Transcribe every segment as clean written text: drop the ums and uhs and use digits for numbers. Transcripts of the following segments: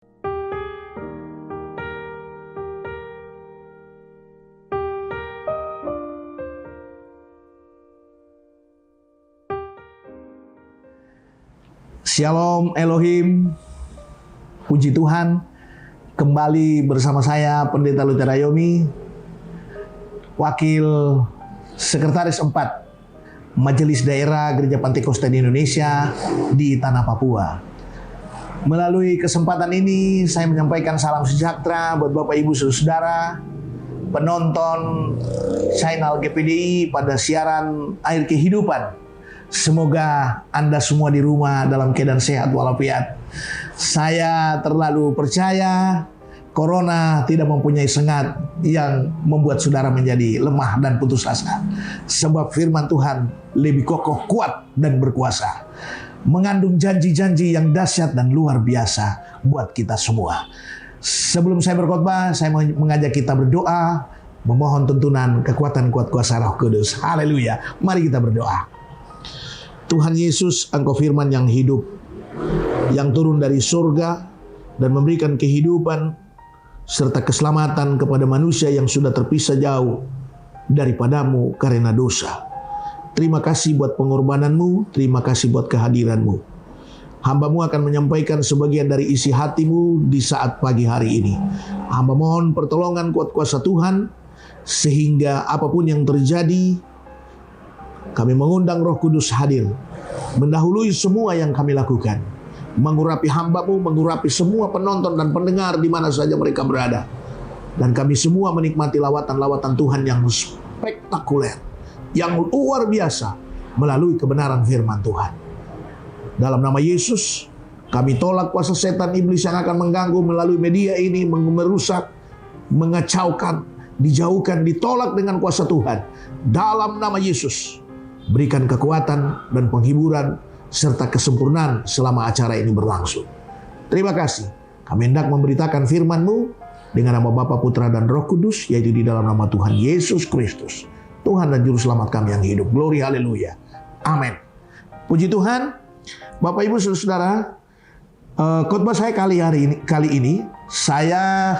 Shalom Elohim, puji Tuhan, kembali bersama saya Pendeta Luther Ayomi, Wakil Sekretaris 4 Majelis Daerah Gereja Pantekosta di Indonesia di Tanah Papua. Melalui kesempatan ini saya menyampaikan salam sejahtera buat Bapak Ibu Saudara penonton channel GPDI pada siaran Air Kehidupan. Semoga Anda semua di rumah dalam keadaan sehat walafiat. Saya terlalu percaya Corona tidak mempunyai sengat yang membuat saudara menjadi lemah dan putus asa. Sebab firman Tuhan lebih kokoh, kuat, dan berkuasa. Mengandung janji-janji yang dahsyat dan luar biasa buat kita semua. Sebelum saya berkhotbah, saya mengajak kita berdoa, memohon tuntunan kekuatan kuat kuasa Roh Kudus. Haleluya. Mari kita berdoa. Tuhan Yesus, Engkau firman yang hidup, yang turun dari surga dan memberikan kehidupan serta keselamatan kepada manusia yang sudah terpisah jauh daripadamu karena dosa. Terima kasih buat pengorbananmu, terima kasih buat kehadiranmu. Hamba-Mu akan menyampaikan sebagian dari isi hati-Mu di saat pagi hari ini. Hamba mohon pertolongan kuat kuasa Tuhan, sehingga apapun yang terjadi, kami mengundang Roh Kudus hadir, mendahului semua yang kami lakukan, mengurapi hamba-Mu, mengurapi semua penonton dan pendengar di mana saja mereka berada. Dan kami semua menikmati lawatan-lawatan Tuhan yang spektakuler, yang luar biasa melalui kebenaran firman Tuhan. Dalam nama Yesus, kami tolak kuasa setan iblis yang akan mengganggu melalui media ini, merusak, mengacaukan, dijauhkan, ditolak dengan kuasa Tuhan. Dalam nama Yesus, berikan kekuatan dan penghiburan serta kesempurnaan selama acara ini berlangsung. Terima kasih. Kami hendak memberitakan firman-Mu dengan nama Bapa, Putra, dan Roh Kudus, yaitu di dalam nama Tuhan Yesus Kristus, Tuhan dan Juru Selamat kami yang hidup. Glory, haleluya. Amin. Puji Tuhan. Bapak Ibu Saudara, khotbah saya kali ini saya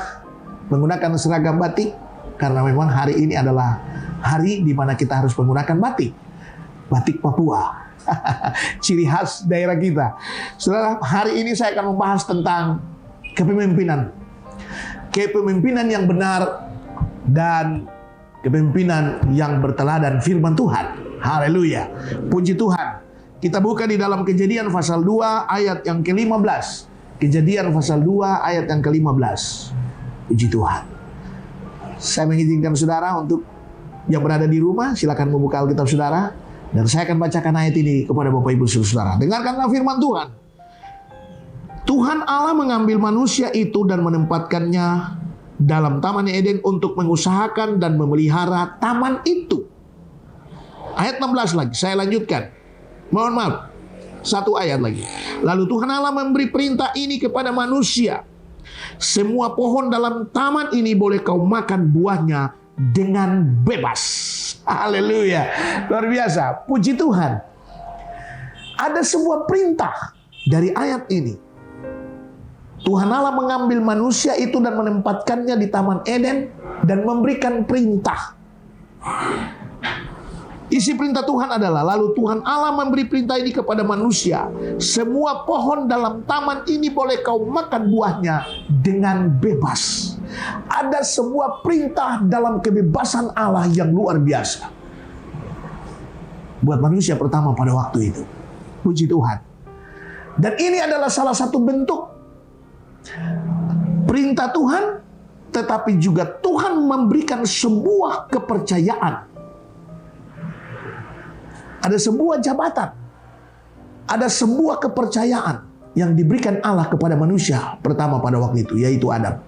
menggunakan seragam batik karena memang hari ini adalah hari di mana kita harus menggunakan batik. Batik Papua. Ciri khas daerah kita. Saudara, hari ini saya akan membahas tentang kepemimpinan. Kepemimpinan yang benar dan kepemimpinan yang berteladan firman Tuhan. Haleluya. Puji Tuhan. Kita buka di dalam Kejadian pasal 2 ayat yang ke-15. Kejadian pasal 2 ayat yang ke-15. Puji Tuhan. Saya mengizinkan saudara untuk yang berada di rumah, silakan membuka Alkitab saudara. Dan saya akan bacakan ayat ini kepada Bapak Ibu Saudara. Dengarkanlah firman Tuhan. Tuhan Allah mengambil manusia itu dan menempatkannya dalam Taman Eden untuk mengusahakan dan memelihara taman itu. Ayat 16 lagi, saya lanjutkan. Mohon maaf, satu ayat lagi. Lalu Tuhan Allah memberi perintah ini kepada manusia. Semua pohon dalam taman ini boleh kau makan buahnya dengan bebas. Haleluya. Luar biasa. Puji Tuhan. Ada sebuah perintah dari ayat ini. Tuhan Allah mengambil manusia itu dan menempatkannya di Taman Eden dan memberikan perintah. Isi perintah Tuhan adalah, lalu Tuhan Allah memberi perintah ini kepada manusia. Semua pohon dalam taman ini boleh kau makan buahnya dengan bebas. Ada sebuah perintah dalam kebebasan Allah yang luar biasa buat manusia pertama pada waktu itu. Puji Tuhan. Dan ini adalah salah satu bentuk perintah Tuhan, tetapi juga Tuhan memberikan sebuah kepercayaan. Ada sebuah jabatan, ada sebuah kepercayaan yang diberikan Allah kepada manusia pertama pada waktu itu, yaitu Adam.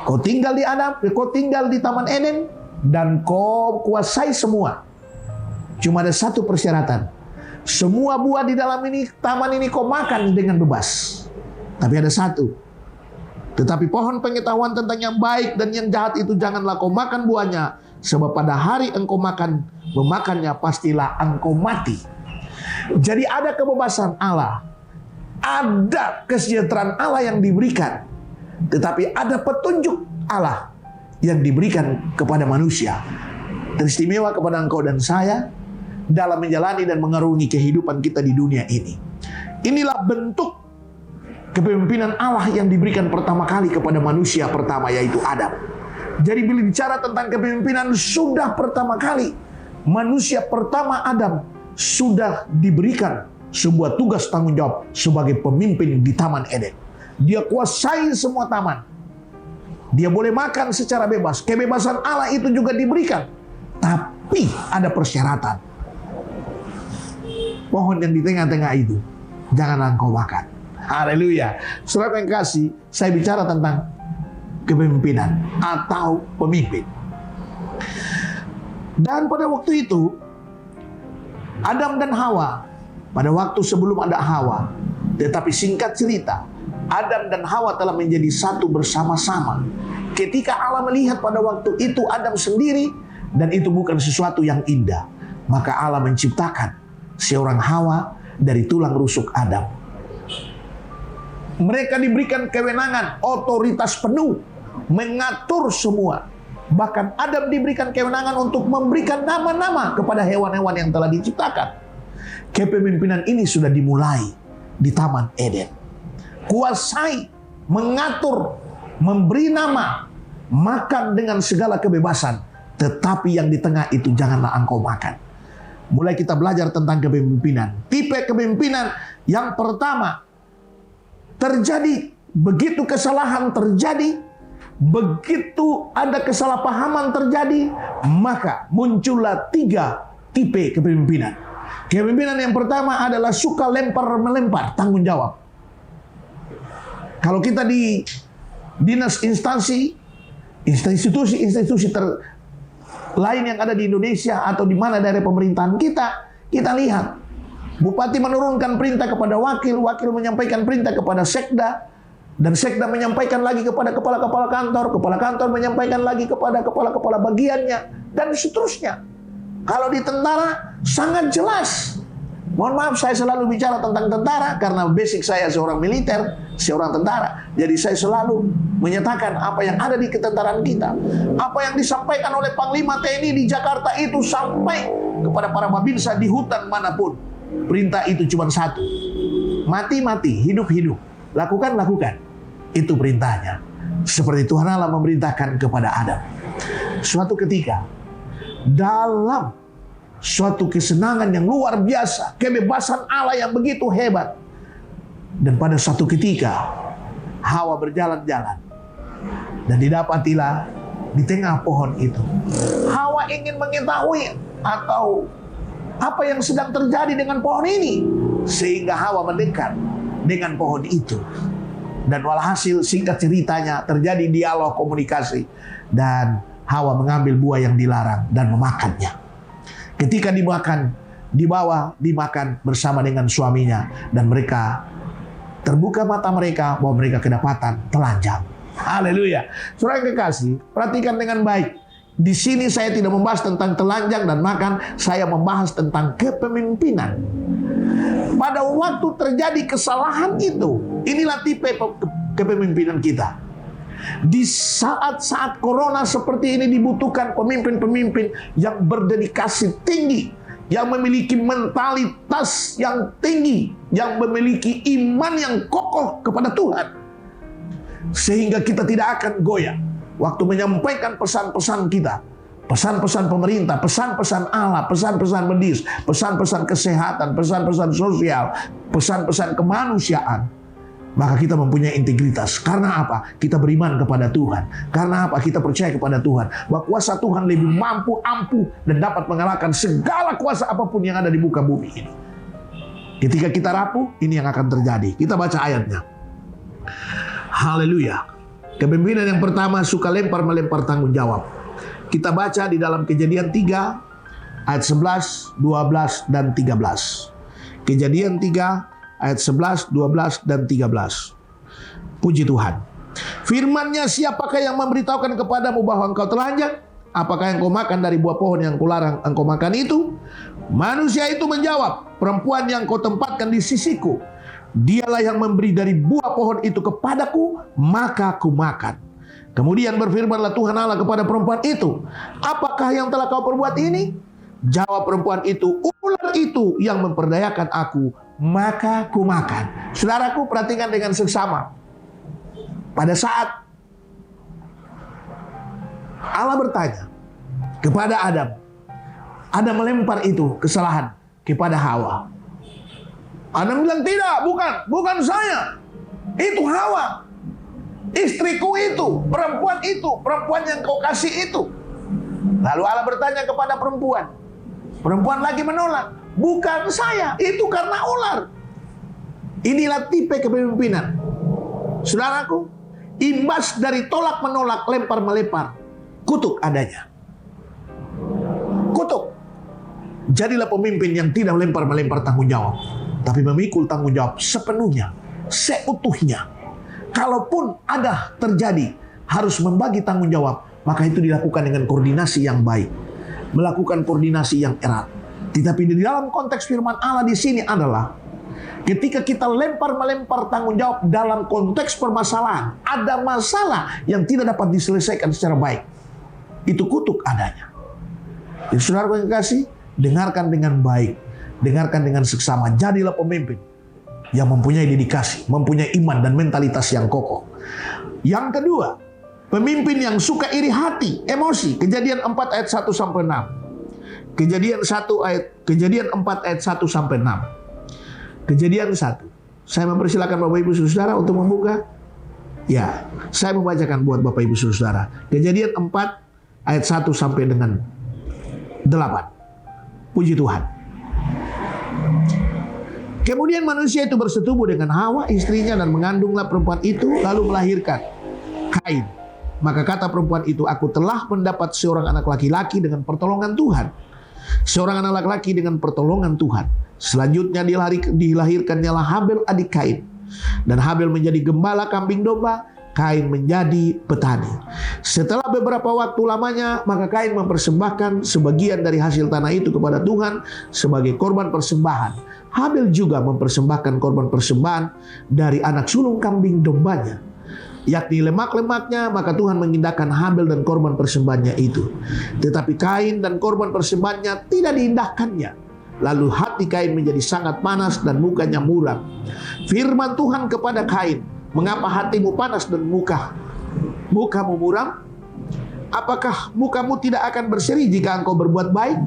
Kau tinggal di Adam, kau tinggal di Taman Eden, dan kau kuasai semua. Cuma ada satu persyaratan. Semua buah di dalam taman ini kau makan dengan bebas. Tapi ada satu. Tetapi pohon pengetahuan tentang yang baik dan yang jahat itu janganlah kau makan buahnya. Sebab pada hari engkau memakannya pastilah engkau mati. Jadi ada kebebasan Allah Ada kesejahteraan Allah yang diberikan, tetapi ada petunjuk Allah yang diberikan kepada manusia. Teristimewa kepada engkau dan saya dalam menjalani dan mengarungi kehidupan kita di dunia ini. Inilah bentuk kepemimpinan Allah yang diberikan pertama kali kepada manusia pertama, yaitu Adam. Jadi bila bicara tentang kepemimpinan, sudah pertama kali manusia pertama Adam sudah diberikan sebuah tugas tanggung jawab sebagai pemimpin di Taman Eden. Dia kuasai semua taman. Dia boleh makan secara bebas. Kebebasan Allah itu juga diberikan. Tapi ada persyaratan. Pohon yang di tengah-tengah itu janganlah engkau makan. Haleluya. Saudara yang kasih, saya bicara tentang kepemimpinan atau pemimpin. Dan pada waktu itu, Adam dan Hawa, pada waktu sebelum ada Hawa, tetapi singkat cerita, Adam dan Hawa telah menjadi satu bersama-sama. Ketika Allah melihat pada waktu itu Adam sendiri, dan itu bukan sesuatu yang indah, maka Allah menciptakan seorang Hawa dari tulang rusuk Adam. Mereka diberikan kewenangan, otoritas penuh, mengatur semua. Bahkan Adam diberikan kewenangan untuk memberikan nama-nama kepada hewan-hewan yang telah diciptakan. Kepemimpinan ini sudah dimulai di Taman Eden. Kuasai, mengatur, memberi nama, makan dengan segala kebebasan. Tetapi yang di tengah itu janganlah engkau makan. Mulai kita belajar tentang kepemimpinan. Tipe kepemimpinan yang pertama, terjadi begitu kesalahan terjadi, begitu ada kesalahpahaman terjadi, maka muncullah 3 tipe kepemimpinan. Kepemimpinan yang pertama adalah suka lempar-melempar tanggung jawab. Kalau kita di dinas institusi lain yang ada di Indonesia atau di mana daerah pemerintahan kita lihat bupati menurunkan perintah kepada wakil menyampaikan perintah kepada sekda, dan sekda menyampaikan lagi kepada kepala-kepala kantor menyampaikan lagi kepada kepala-kepala bagiannya, dan seterusnya. Kalau di tentara sangat jelas. Mohon maaf, saya selalu bicara tentang tentara karena basic saya seorang militer, seorang tentara. Jadi saya selalu menyatakan apa yang ada di ketentaraan kita. Apa yang disampaikan oleh Panglima TNI di Jakarta itu sampai kepada para babinsa di hutan manapun. Perintah itu cuma satu. Mati-mati, hidup-hidup. Lakukan-lakukan. Itu perintahnya. Seperti Tuhan Allah memerintahkan kepada Adam. Suatu ketika, dalam suatu kesenangan yang luar biasa, kebebasan Allah yang begitu hebat, dan pada suatu ketika Hawa berjalan-jalan dan didapatilah di tengah pohon itu. Hawa ingin mengetahui atau apa yang sedang terjadi dengan pohon ini, sehingga Hawa mendekat dengan pohon itu. Dan walhasil singkat ceritanya terjadi dialog komunikasi, dan Hawa mengambil buah yang dilarang dan memakannya. Ketika dimakan bersama dengan suaminya, dan mereka terbuka mata mereka bahwa mereka kedapatan telanjang. Haleluya. Saudara yang kekasih, perhatikan dengan baik. Di sini saya tidak membahas tentang telanjang dan makan, saya membahas tentang kepemimpinan. Pada waktu terjadi kesalahan itu, inilah tipe kepemimpinan kita. Di saat-saat corona seperti ini dibutuhkan pemimpin-pemimpin yang berdedikasi tinggi, yang memiliki mentalitas yang tinggi, yang memiliki iman yang kokoh kepada Tuhan, sehingga kita tidak akan goyah waktu menyampaikan pesan-pesan kita, pesan-pesan pemerintah, pesan-pesan Allah, pesan-pesan medis, pesan-pesan kesehatan, pesan-pesan sosial, pesan-pesan kemanusiaan. Maka kita mempunyai integritas. Karena apa? Kita beriman kepada Tuhan. Karena apa? Kita percaya kepada Tuhan bahwa kuasa Tuhan lebih mampu, ampuh, dan dapat mengalahkan segala kuasa apapun yang ada di muka bumi ini. Ketika kita rapuh, ini yang akan terjadi. Kita baca ayatnya. Haleluya. Kepemimpinan yang pertama, suka lempar-melempar tanggung jawab. Kita baca di dalam Kejadian 3 ayat 11, 12, dan 13. Kejadian 3 ayat 11, 12, dan 13. Puji Tuhan. Firman-Nya, siapakah yang memberitahukan kepadamu bahwa engkau telanjang? Apakah engkau makan dari buah pohon yang kularang engkau makan itu? Manusia itu menjawab, perempuan yang kau tempatkan di sisiku, Dialah yang memberi dari buah pohon itu kepadaku, maka aku makan. Kemudian berfirmanlah Tuhan Allah kepada perempuan itu, apakah yang telah kau perbuat ini? Jawab perempuan itu, ular itu yang memperdayakan aku, maka aku makan. Saudaraku, perhatikan dengan seksama. Pada saat Allah bertanya kepada Adam, Adam melempar itu kesalahan kepada Hawa. Adam bilang, tidak, bukan saya. Itu Hawa. Istriku itu, perempuan yang kau kasih itu. Lalu Allah bertanya kepada perempuan. Perempuan lagi menolak, bukan saya, itu karena ular. Inilah tipe kepemimpinan. Saudaraku, imbas dari tolak menolak, lempar melempar, kutuk adanya. Kutuk. Jadilah pemimpin yang tidak melempar tanggung jawab, tapi memikul tanggung jawab sepenuhnya, seutuhnya. Kalaupun ada terjadi harus membagi tanggung jawab, maka itu dilakukan dengan koordinasi yang baik, melakukan koordinasi yang erat. Tetapi di dalam konteks firman Allah di sini adalah ketika kita melempar tanggung jawab dalam konteks permasalahan, ada masalah yang tidak dapat diselesaikan secara baik, itu kutuk adanya. Jadi saudara yang kasih, dengarkan dengan baik, dengarkan dengan seksama, jadilah pemimpin yang mempunyai dedikasi, mempunyai iman dan mentalitas yang kokoh. Yang kedua, pemimpin yang suka iri hati, emosi. Kejadian 4 ayat 1 sampai 6. Kejadian 4 ayat 1 sampai 6. Kejadian 1. Saya mempersilakan Bapak Ibu Saudara untuk membuka. Ya, saya membacakan buat Bapak Ibu Saudara. Kejadian 4 ayat 1 sampai dengan 8. Puji Tuhan. Kemudian manusia itu bersetubuh dengan Hawa istrinya dan mengandunglah perempuan itu, lalu melahirkan Kain. Maka kata perempuan itu, aku telah mendapat seorang anak laki-laki dengan pertolongan Tuhan. Seorang anak laki-laki dengan pertolongan Tuhan. Selanjutnya dilahirkannya Habel adik Kain. Dan Habel menjadi gembala kambing domba, Kain menjadi petani. Setelah beberapa waktu lamanya, maka Kain mempersembahkan sebagian dari hasil tanah itu kepada Tuhan sebagai korban persembahan. Habel juga mempersembahkan korban persembahan dari anak sulung kambing dombanya, yakni lemak-lemaknya, maka Tuhan mengindahkan Habel dan korban persembahannya itu. Tetapi Kain dan korban persembahannya tidak diindahkannya. Lalu hati Kain menjadi sangat panas dan mukanya muram. Firman Tuhan kepada Kain, mengapa hatimu panas dan mukamu muram? Apakah mukamu tidak akan berseri jika engkau berbuat baik?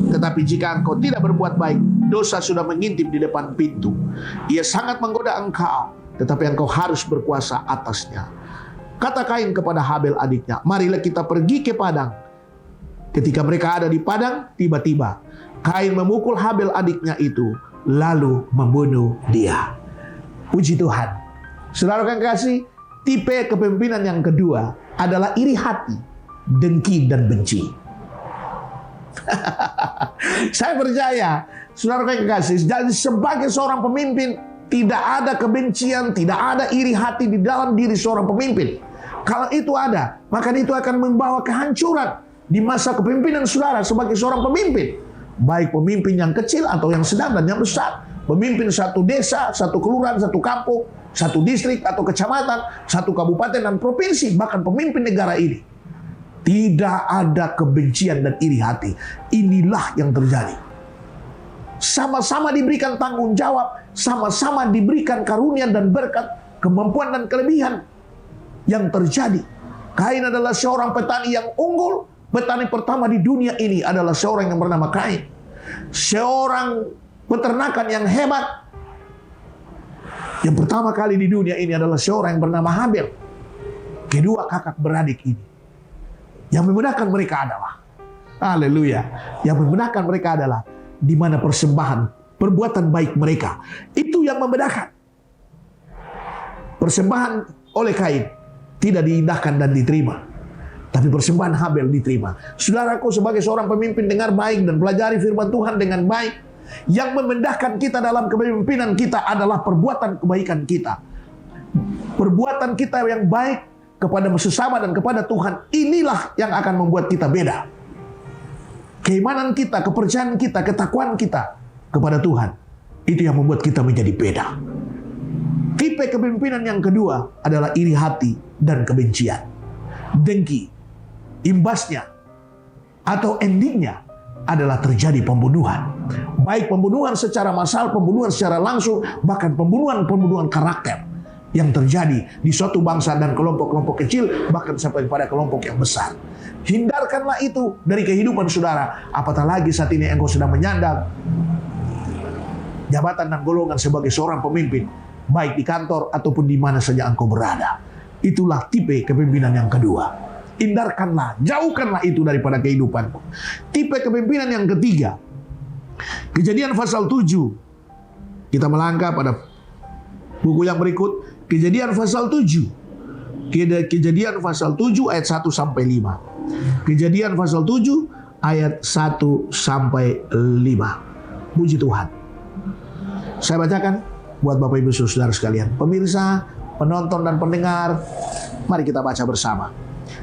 Tetapi jika engkau tidak berbuat baik, dosa sudah mengintip di depan pintu. Ia sangat menggoda engkau, tetapi engkau harus berkuasa atasnya. Kata Kain kepada Habel adiknya, marilah kita pergi ke padang. Ketika mereka ada di padang, tiba-tiba Kain memukul Habel adiknya itu, lalu membunuh dia. Puji Tuhan. Saudara yang kasih, tipe kepemimpinan yang kedua adalah iri hati, dengki dan benci. Saya percaya, saudara yang kasih, jadi sebagai seorang pemimpin, tidak ada kebencian, tidak ada iri hati di dalam diri seorang pemimpin. Kalau itu ada, maka itu akan membawa kehancuran di masa kepemimpinan saudara sebagai seorang pemimpin. Baik pemimpin yang kecil atau yang sedang dan yang besar. Pemimpin satu desa, satu kelurahan, satu kampung, satu distrik atau kecamatan, satu kabupaten dan provinsi, bahkan pemimpin negara ini. Tidak ada kebencian dan iri hati. Inilah yang terjadi. Sama-sama diberikan tanggung jawab, sama-sama diberikan karunia dan berkat, kemampuan dan kelebihan yang terjadi. Kain adalah seorang petani yang unggul. Petani pertama di dunia ini adalah seorang yang bernama Kain. Seorang peternakan yang hebat. Yang pertama kali di dunia ini adalah seorang yang bernama Habel. Kedua kakak beradik ini. Yang membedakan mereka adalah, haleluya, yang membedakan mereka adalah di mana persembahan, perbuatan baik mereka. Itu yang membedakan. Persembahan oleh Kain tidak diindahkan dan diterima, tapi persembahan Habel diterima. Saudaraku, sebagai seorang pemimpin, dengar baik dan pelajari firman Tuhan dengan baik. Yang membedakan kita dalam kepemimpinan kita adalah perbuatan kebaikan kita. Perbuatan kita yang baik kepada sesama dan kepada Tuhan, inilah yang akan membuat kita beda. Keimanan kita, kepercayaan kita, ketakwaan kita kepada Tuhan, itu yang membuat kita menjadi beda. Tipe kepemimpinan yang kedua adalah iri hati dan kebencian. Dengki. Imbasnya atau endingnya adalah terjadi pembunuhan. Baik pembunuhan secara massal, pembunuhan secara langsung, bahkan pembunuhan karakter yang terjadi di suatu bangsa dan kelompok-kelompok kecil, bahkan sampai pada kelompok yang besar. Hindarkanlah itu dari kehidupan saudara. Apatah lagi saat ini engkau sedang menyandang jabatan dan golongan sebagai seorang pemimpin, baik di kantor ataupun di mana saja engkau berada. Itulah tipe kepemimpinan yang kedua. Hindarkanlah, jauhkanlah itu daripada kehidupanmu. Tipe kepemimpinan yang ketiga, Kejadian pasal 7. Kita melangkah pada buku yang berikut, Kejadian pasal 7. Kejadian pasal 7 ayat 1 sampai 5. Kejadian pasal 7 ayat 1 sampai 5. Puji Tuhan. Saya bacakan buat Bapak Ibu Saudara sekalian, pemirsa, penonton dan pendengar, mari kita baca bersama.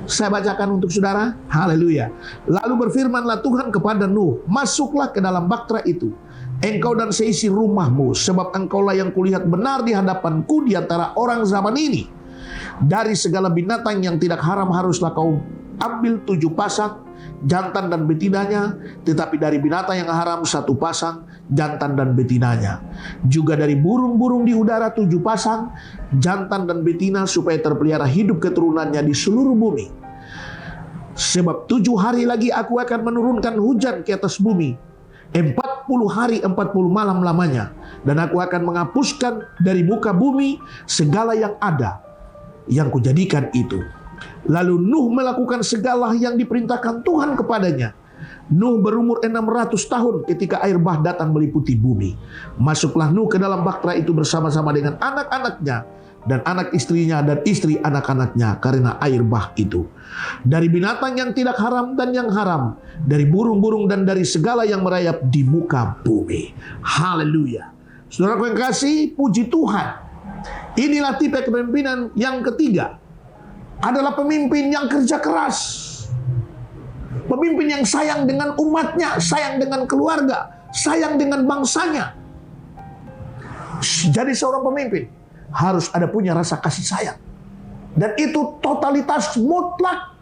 Saya bacakan untuk saudara. Haleluya. Lalu berfirmanlah Tuhan kepada Nuh, masuklah ke dalam bahtera itu, engkau dan seisi rumahmu, sebab engkaulah yang kulihat benar di hadapanku di antara orang zaman ini. Dari segala binatang yang tidak haram haruslah kau ambil 7 pasang, jantan dan betinanya, tetapi dari binatang yang haram 1 pasang, jantan dan betinanya. Juga dari burung-burung di udara 7 pasang, jantan dan betina, supaya terpelihara hidup keturunannya di seluruh bumi. Sebab 7 hari lagi aku akan menurunkan hujan ke atas bumi, 40 hari 40 malam lamanya, dan aku akan menghapuskan dari muka bumi segala yang ada yang kujadikan itu. Lalu Nuh melakukan segala yang diperintahkan Tuhan kepadanya. Nuh berumur 600 tahun ketika air bah datang meliputi bumi. Masuklah Nuh ke dalam bahtera itu bersama-sama dengan anak-anaknya dan anak istrinya dan istri anak-anaknya karena air bah itu. Dari binatang yang tidak haram dan yang haram, dari burung-burung dan dari segala yang merayap di muka bumi. Haleluya. Saudaraku yang kasih, puji Tuhan. Inilah tipe kepemimpinan yang ketiga. Adalah pemimpin yang kerja keras. Pemimpin yang sayang dengan umatnya, sayang dengan keluarga, sayang dengan bangsanya. Jadi seorang pemimpin harus ada punya rasa kasih sayang. Dan itu totalitas mutlak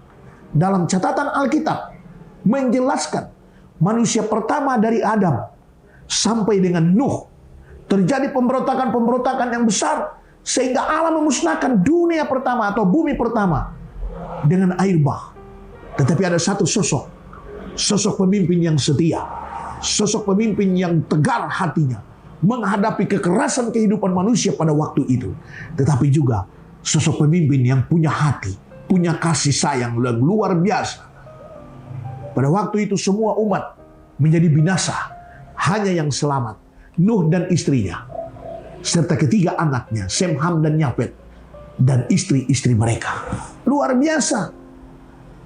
dalam catatan Alkitab. Menjelaskan manusia pertama dari Adam sampai dengan Nuh. Terjadi pemberontakan-pemberontakan yang besar, sehingga Allah memusnahkan dunia pertama atau bumi pertama dengan air bah. Tetapi ada satu sosok pemimpin yang setia, sosok pemimpin yang tegar hatinya, menghadapi kekerasan kehidupan manusia pada waktu itu. Tetapi juga sosok pemimpin yang punya hati, punya kasih sayang yang luar biasa. Pada waktu itu semua umat menjadi binasa, hanya yang selamat Nuh dan istrinya, serta ketiga anaknya, Sem, Ham, dan Yafet, dan istri-istri mereka. Luar biasa.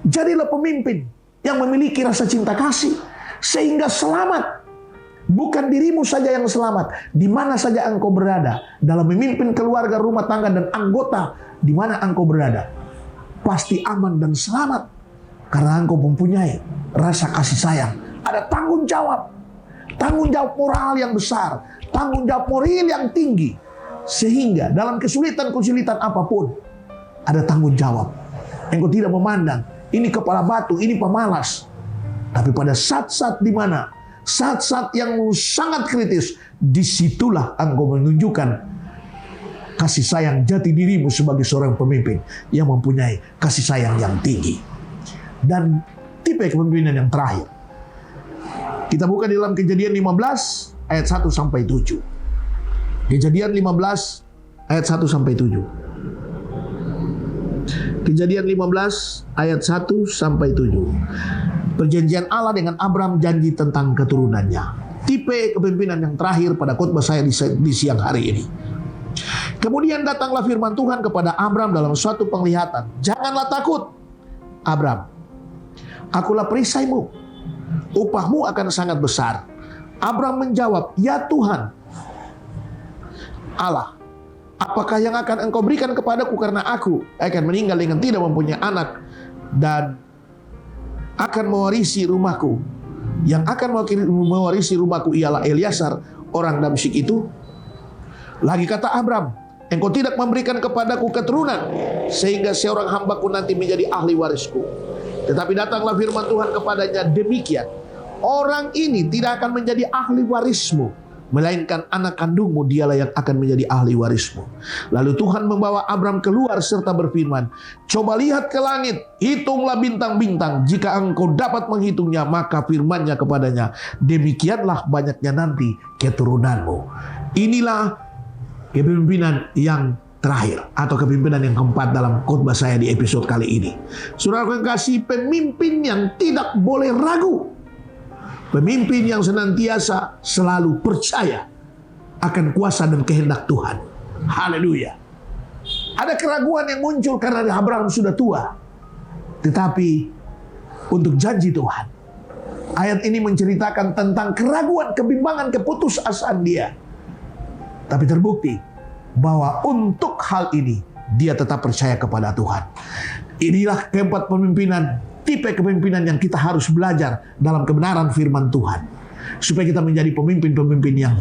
Jadilah pemimpin yang memiliki rasa cinta kasih, sehingga selamat. Bukan dirimu saja yang selamat, di mana saja engkau berada, dalam memimpin keluarga, rumah tangga, dan anggota di mana engkau berada, pasti aman dan selamat, karena engkau mempunyai rasa kasih sayang. Ada tanggung jawab moral yang besar, tanggung jawab moral yang tinggi, sehingga dalam kesulitan-kesulitan apapun ada tanggung jawab. Engkau tidak memandang ini kepala batu, ini pemalas. Tapi pada saat-saat di mana, saat-saat yang sangat kritis, disitulah engkau menunjukkan kasih sayang jati dirimu sebagai seorang pemimpin yang mempunyai kasih sayang yang tinggi. Dan tipe kepemimpinan yang terakhir, kita buka di dalam Kejadian 15 ayat 1 sampai 7. Kejadian 15 ayat 1 sampai 7. Kejadian 15 ayat 1 sampai 7. Perjanjian Allah dengan Abram, janji tentang keturunannya. Tipe kepemimpinan yang terakhir pada khotbah saya di siang hari ini. Kemudian datanglah firman Tuhan kepada Abram dalam suatu penglihatan. Janganlah takut, Abram. Akulah perisaimu. Upahmu akan sangat besar. Abram menjawab, ya Tuhan Allah, apakah yang akan engkau berikan kepadaku karena aku akan meninggal dengan tidak mempunyai anak dan akan mewarisi rumahku? Yang akan mewarisi rumahku ialah Eliasar orang Damsyik itu. Lagi kata Abram, Engkau tidak memberikan kepadaku keturunan, sehingga seorang hambaku nanti menjadi ahli warisku. Tetapi datanglah firman Tuhan kepadanya demikian, orang ini tidak akan menjadi ahli warismu, melainkan anak kandungmu dialah yang akan menjadi ahli warismu. Lalu Tuhan membawa Abram keluar serta berfirman, coba lihat ke langit, hitunglah bintang-bintang, jika engkau dapat menghitungnya, maka firman-Nya kepadanya, demikianlah banyaknya nanti keturunanmu. Inilah kepemimpinan yang terakhir atau kepemimpinan yang keempat dalam khotbah saya di episode kali ini. Saudara yang kasih, pemimpin yang tidak boleh ragu. Pemimpin yang senantiasa selalu percaya akan kuasa dan kehendak Tuhan. Haleluya. Ada keraguan yang muncul karena Abraham sudah tua. Tetapi untuk janji Tuhan, ayat ini menceritakan tentang keraguan, kebimbangan, keputusasaan dia. Tapi terbukti bahwa untuk hal ini dia tetap percaya kepada Tuhan. Inilah keempat pemimpinan, tipe kepemimpinan yang kita harus belajar dalam kebenaran firman Tuhan, supaya kita menjadi pemimpin-pemimpin yang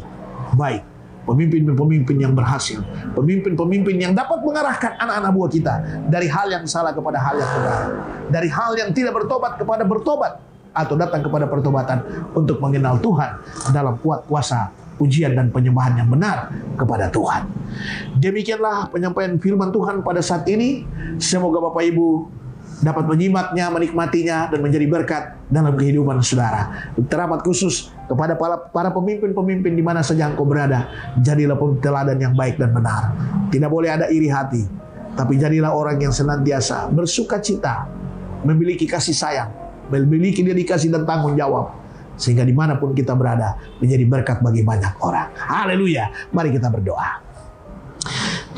baik, pemimpin-pemimpin yang berhasil, pemimpin-pemimpin yang dapat mengarahkan anak-anak buah kita dari hal yang salah kepada hal yang benar, dari hal yang tidak bertobat kepada bertobat, atau datang kepada pertobatan untuk mengenal Tuhan dalam kuat kuasa pujian dan penyembahan yang benar kepada Tuhan. Demikianlah penyampaian firman Tuhan pada saat ini. Semoga Bapak Ibu dapat menyimaknya, menikmatinya, dan menjadi berkat dalam kehidupan saudara. Teramat khusus kepada para pemimpin-pemimpin di mana saja engkau berada, jadilah teladan yang baik dan benar. Tidak boleh ada iri hati, tapi jadilah orang yang senantiasa bersuka cita, memiliki kasih sayang, memiliki dedikasi dan tanggung jawab, sehingga dimanapun kita berada menjadi berkat bagi banyak orang. Haleluya. Mari kita berdoa.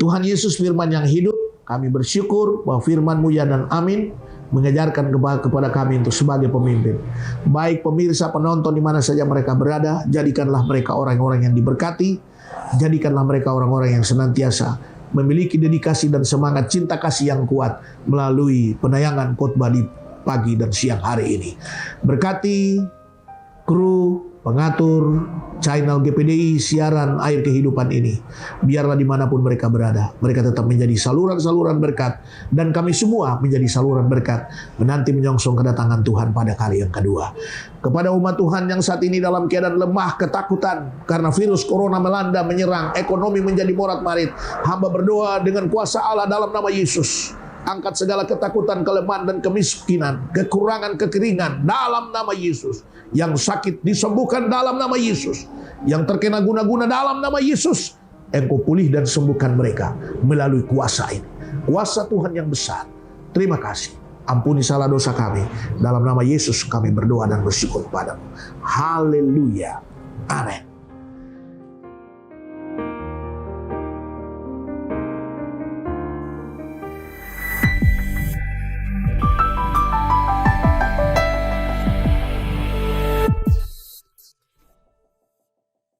Tuhan Yesus, firman yang hidup, kami bersyukur bahwa firman-Mu ya dan amin mengajarkan kepada kami untuk sebagai pemimpin. Baik pemirsa, penonton di mana saja mereka berada, jadikanlah mereka orang-orang yang diberkati, jadikanlah mereka orang-orang yang senantiasa memiliki dedikasi dan semangat cinta kasih yang kuat melalui penayangan khotbah di pagi dan siang hari ini. Berkati kru, pengatur, channel GPDI, siaran air kehidupan ini. Biarlah dimanapun mereka berada, mereka tetap menjadi saluran-saluran berkat, dan kami semua menjadi saluran berkat, menanti menyongsong kedatangan Tuhan pada kali yang kedua. Kepada umat Tuhan yang saat ini dalam keadaan lemah, ketakutan, karena virus corona melanda, menyerang, ekonomi menjadi morat-marit, hamba berdoa dengan kuasa Allah dalam nama Yesus. Angkat segala ketakutan, kelemahan, dan kemiskinan, kekurangan, kekeringan dalam nama Yesus. Yang sakit disembuhkan dalam nama Yesus. Yang terkena guna-guna dalam nama Yesus. Engkau pulih dan sembuhkan mereka melalui kuasa ini. Kuasa Tuhan yang besar. Terima kasih. Ampuni salah dosa kami. Dalam nama Yesus kami berdoa dan bersyukur padamu. Haleluya. Amin.